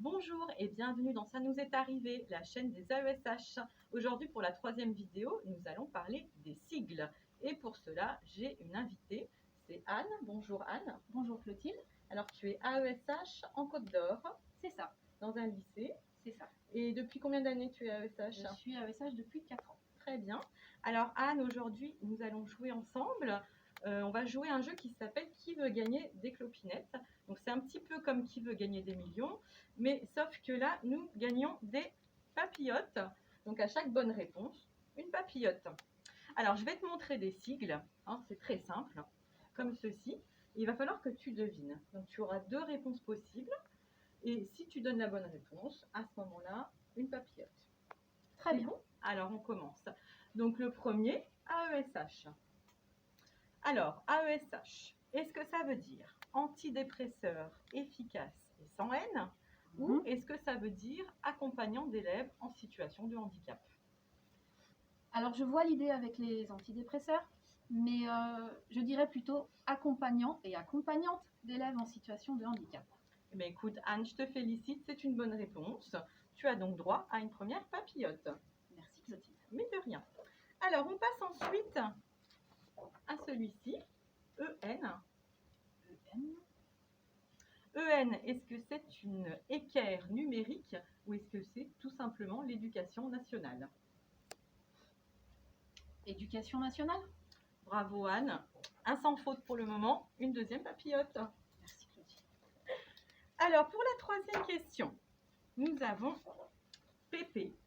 Bonjour et bienvenue dans Ça nous est arrivé, la chaîne des AESH. Aujourd'hui, pour la troisième vidéo, nous allons parler des sigles. Et pour cela, j'ai une invitée, c'est Anne. Bonjour Anne. Bonjour Clotilde. Alors, tu es AESH en Côte d'Or. C'est ça. Dans un lycée. C'est ça. Et depuis combien d'années tu es AESH? Je suis AESH depuis 4 ans. Très bien. Alors Anne, aujourd'hui, nous allons jouer ensemble. On va jouer un jeu qui s'appelle Qui veut gagner des clopinettes. Donc c'est un petit peu comme Qui veut gagner des millions, mais sauf que là, nous gagnons des papillotes. Donc à chaque bonne réponse, une papillote. Alors je vais te montrer des sigles, hein, c'est très simple, comme ceci. Il va falloir que tu devines. Donc tu auras deux réponses possibles. Et si tu donnes la bonne réponse, à ce moment-là, une papillote. Très bien. Bon, alors on commence. Donc le premier, AESH. Alors, AESH, est-ce que ça veut dire antidépresseur efficace et sans haine, ou est-ce que ça veut dire accompagnant d'élèves en situation de handicap? Alors je vois l'idée avec les antidépresseurs, mais je dirais plutôt accompagnant et accompagnante d'élèves en situation de handicap. Eh bien, écoute, Anne, je te félicite, c'est une bonne réponse. Tu as donc droit à une première papillote. Merci Clotilde. Mais de rien. Alors, on passe ensuite à celui-ci, EN. EN, est-ce que c'est une équerre numérique ou est-ce que c'est tout simplement l'éducation nationale? Éducation nationale. Bravo Anne. Un sans faute pour le moment, une deuxième papillote. Merci Clotilde. Alors, pour la troisième question, nous avons Pépé.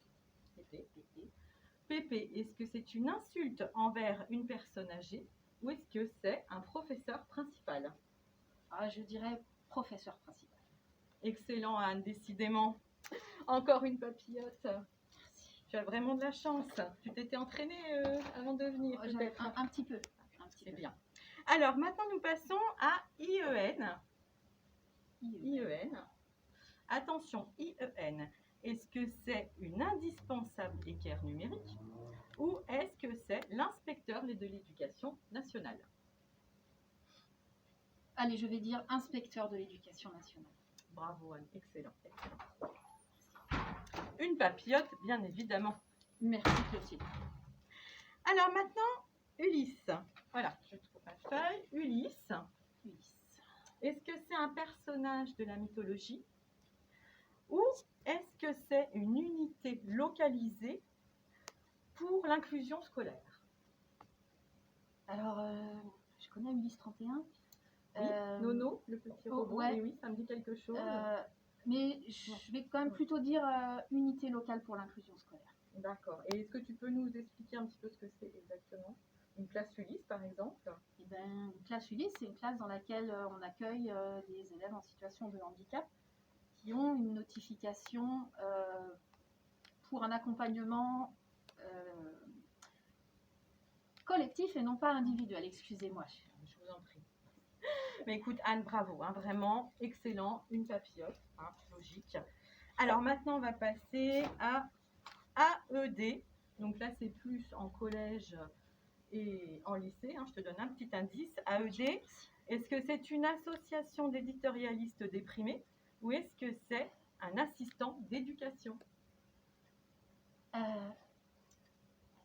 Pépé, est-ce que c'est une insulte envers une personne âgée ou est-ce que c'est un professeur principal? Je dirais professeur principal. Excellent Anne, décidément. Encore une papillote. Merci. Tu as vraiment de la chance. Tu t'étais entraînée avant de venir peut-être? Un petit peu. C'est bien. Alors maintenant nous passons à IEN. IEN. Attention, IEN. Est-ce que c'est une indispensable équerre numérique ou est-ce que c'est l'inspecteur de l'éducation nationale? Allez, je vais dire inspecteur de l'éducation nationale. Bravo Anne, excellent, excellent. Une papillote, bien évidemment. Merci Clotilde. Alors maintenant, Ulysse. Voilà, je trouve ma feuille. Ulysse. Est-ce que c'est un personnage de la mythologie ou est-ce que c'est une unité localisée pour l'inclusion scolaire? Alors, je connais Ulysse 31. Oui, Nono, le petit robot, ouais. oui, ça me dit quelque chose. Mais je vais quand même plutôt dire unité locale pour l'inclusion scolaire. D'accord. Et est-ce que tu peux nous expliquer un petit peu ce que c'est exactement? Une classe Ulysse, par exemple? Eh ben, une classe Ulysse, c'est une classe dans laquelle on accueille des élèves en situation de handicap qui ont une notification pour un accompagnement collectif et non pas individuel. Excusez-moi. Je vous en prie. Mais écoute Anne, bravo, hein, vraiment excellent, une papillote, hein, logique. Alors maintenant on va passer à AED. Donc là c'est plus en collège et en lycée, hein, je te donne un petit indice. AED, est-ce que c'est une association d'éditorialistes déprimés ou est-ce que c'est un assistant d'éducation?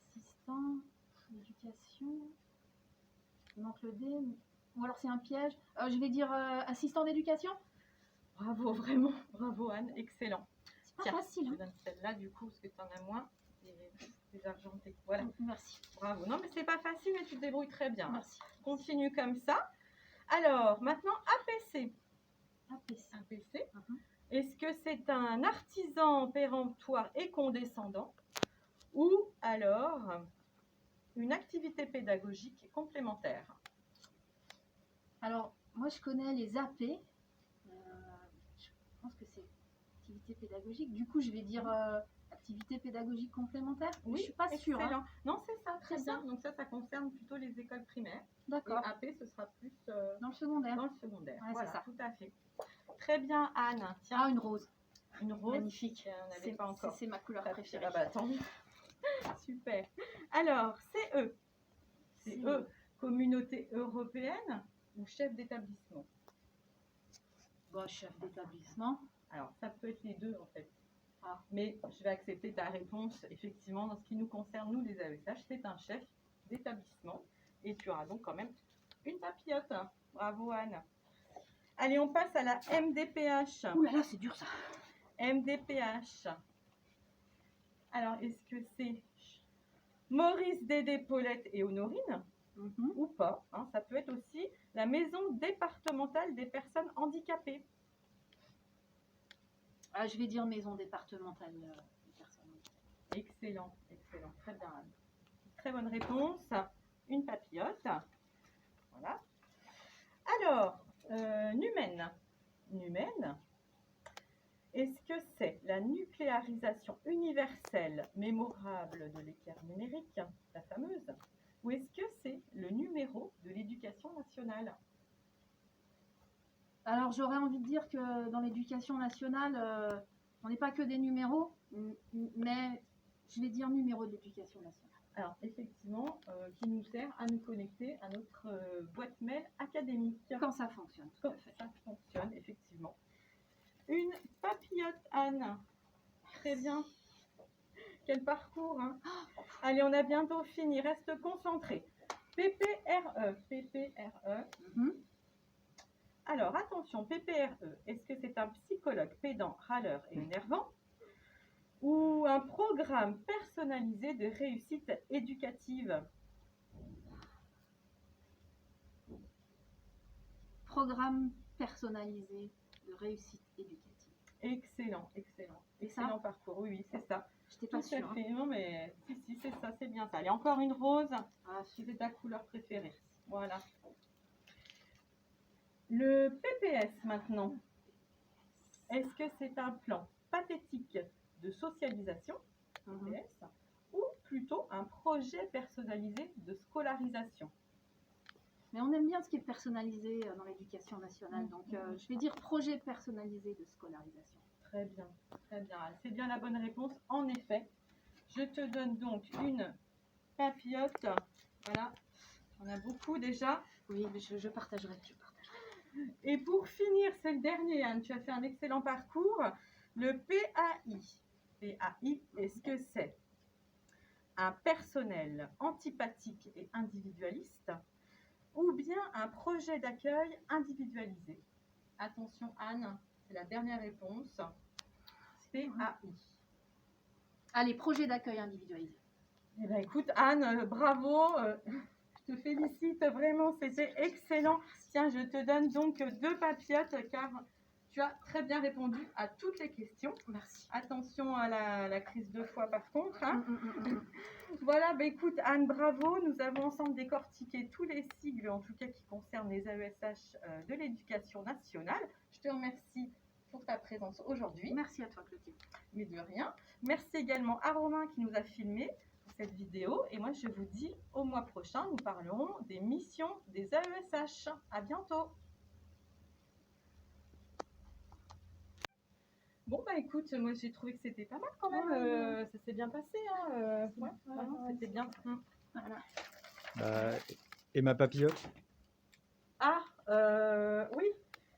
Assistant d'éducation, il manque le D, ou alors c'est un piège. Je vais dire assistant d'éducation. Bravo, vraiment, bravo Anne, excellent. C'est pas facile. Je te donne celle-là du coup parce que tu en as moins. Des argentés. Voilà. Merci. Bravo. Non, mais c'est pas facile, mais tu te débrouilles très bien. Merci. Continue comme ça. Alors, maintenant, APC. APC. Est-ce que c'est un artisan péremptoire et condescendant ou alors une activité pédagogique complémentaire? Alors, moi, je connais les AP. Je pense que c'est activité pédagogique. Du coup, je vais dire activité pédagogique complémentaire. Oui, je ne suis pas sûre. Hein. Non, c'est ça, très bien. Ça. Donc ça concerne plutôt les écoles primaires. D'accord. Et AP, ce sera plus dans le secondaire. Dans le secondaire, ouais, voilà, c'est ça. Tout à fait. Très bien, Anne. Tiens. Une rose. Une rose. Magnifique. On n'avait pas encore. C'est ma couleur préférée. Ah bah, tant mieux. Super. Alors, CE. CE, communauté européenne ou chef d'établissement? Bon, chef d'établissement. Alors, ça peut être les deux en fait. Ah. Mais je vais accepter ta réponse. Effectivement, dans ce qui nous concerne, nous les AESH, c'est un chef d'établissement. Et tu auras donc quand même une papillote. Bravo Anne. Allez, on passe à la MDPH. Ouh là là, c'est dur ça. MDPH. Alors, est-ce que c'est Maurice, Dédé, Paulette et Honorine ou pas, hein? Ça peut être aussi la maison départementale des personnes handicapées. Ah, je vais dire maison départementale des personnes handicapées. Excellent, excellent, très bien. Très bonne réponse. Une papillote. Voilà. Alors, Numen. Numen. Est-ce que c'est la nucléarisation universelle mémorable de l'équerre numérique, la fameuse, ou est-ce que c'est le numéro de l'éducation nationale? Alors j'aurais envie de dire que dans l'éducation nationale, on n'est pas que des numéros, mais je vais dire numéro de l'éducation nationale. Alors effectivement, qui nous sert à nous connecter à notre boîte mail académique. Quand ça fonctionne, tout à fait. Ça fonctionne, effectivement. Une papillote, Anne. Très bien. Quel parcours, hein. Allez, on a bientôt fini. Reste concentré. PPRE. PPRE. Alors, attention, PPRE. Est-ce que c'est un psychologue pédant, râleur et énervant ou un programme personnalisé de réussite éducative? Programme personnalisé de réussite éducative. Excellent, excellent. Excellent parcours, oui, c'est ça. Je n'étais pas Tout à sûre. fait. Non, mais si, c'est ça, c'est bien ça. Allez, encore une rose. Ah, C'est ta couleur préférée. Voilà. Le PPS maintenant. Est-ce que c'est un plan pathétique de socialisation, PPS, ou plutôt un projet personnalisé de scolarisation? Mais on aime bien ce qui est personnalisé dans l'éducation nationale, donc je vais dire projet personnalisé de scolarisation. Très bien, très bien. C'est bien la bonne réponse. En effet, je te donne donc une papillote. Voilà, on a beaucoup déjà. Oui, mais je partagerai. Et pour finir, c'est le dernier, Anne. Tu as fait un excellent parcours. Le PAI. PAI, est-ce que c'est un personnel antipathique et individualiste ou bien un projet d'accueil individualisé? Attention, Anne, c'est la dernière réponse. PAI. Allez, projet d'accueil individualisé. Eh bien, écoute, Anne, bravo. Je te félicite vraiment, c'était excellent. Tiens, je te donne donc 2 papillotes car tu as très bien répondu à toutes les questions. Merci. Attention à la crise de foie par contre. Hein. Voilà, bah écoute Anne, bravo. Nous avons ensemble décortiqué tous les sigles, en tout cas qui concernent les AESH de l'éducation nationale. Je te remercie pour ta présence aujourd'hui. Merci à toi Clotilde. Mais de rien. Merci également à Romain qui nous a filmé cette vidéo et moi je vous dis au mois prochain nous parlerons des missions des AESH. À bientôt. Bon bah écoute, moi j'ai trouvé que c'était pas mal quand même, ça s'est bien passé hein, c'était bien. Voilà. Et ma papillote? Ah oui,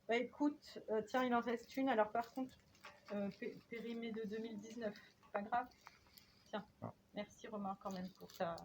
bah écoute, tiens il en reste une, alors par contre périmée de 2019, c'est pas grave. Tiens, merci Romain quand même pour ta